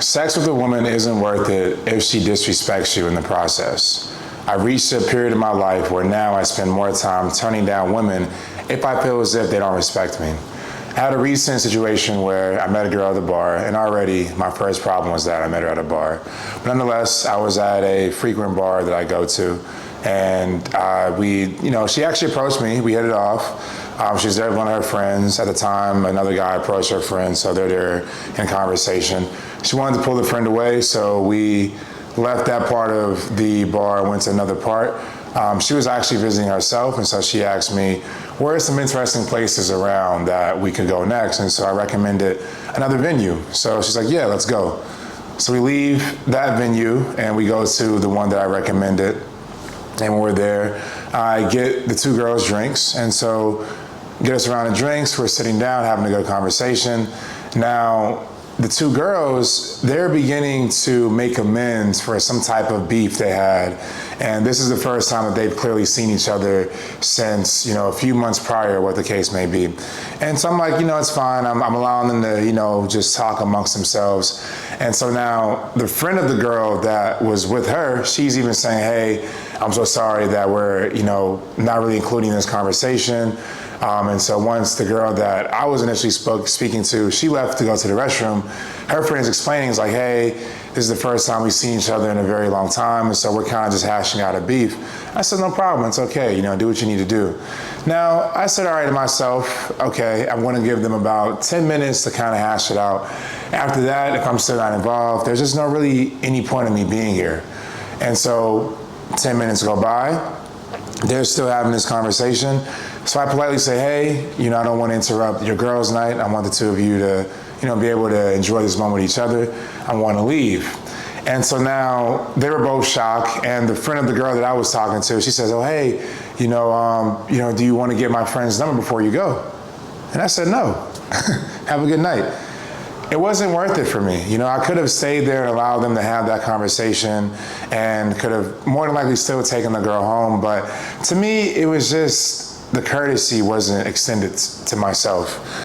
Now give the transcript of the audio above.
Sex with a woman isn't worth it if she disrespects you in the process. I reached a period in my life where now I spend more time turning down women if I feel as if they don't respect me. I had a recent situation where I met a girl at the bar, and already my first problem was that I met her at a bar. But nonetheless, I was at a frequent bar that I go to, and she actually approached me. We hit it off. She was there with one of her friends. At the time, another guy approached her friend, so they're there in conversation. She wanted to pull the friend away, so we left that part of the bar, went to another part. She was actually visiting herself, and so she asked me, where are some interesting places around that we could go next? And so I recommended another venue. So she's like, yeah, let's go. So we leave that venue, and we go to the one that I recommended. And when we're there, I get the two girls drinks, and so get us around the drinks, we're sitting down, having a good conversation. Now, the two girls, they're beginning to make amends for some type of beef they had. And this is the first time that they've clearly seen each other since, a few months prior, what the case may be. And so I'm like, it's fine. I'm allowing them to, just talk amongst themselves. And so now the friend of the girl that was with her, she's even saying, hey, I'm so sorry that we're, not really including this conversation. And so once the girl that I was initially speaking to, she left to go to the restroom, her friend's explaining, is like, hey, this is the first time we've seen each other in a very long time, and so we're kind of just hashing out a beef. I said, no problem, it's okay, do what you need to do. Now, I said, all right to myself, okay, I'm gonna give them about 10 minutes to kind of hash it out. After that, if I'm still not involved, there's just no really any point in me being here. And so 10 minutes go by, they're still having this conversation. So I politely say, hey, I don't want to interrupt your girls' night. I want the two of you to, be able to enjoy this moment with each other. I want to leave. And so now they were both shocked. And the friend of the girl that I was talking to, she says, oh, hey, do you want to get my friend's number before you go? And I said, no. Have a good night. It wasn't worth it for me. I could have stayed there and allowed them to have that conversation and could have more than likely still taken the girl home. But to me, it was just the courtesy wasn't extended to myself.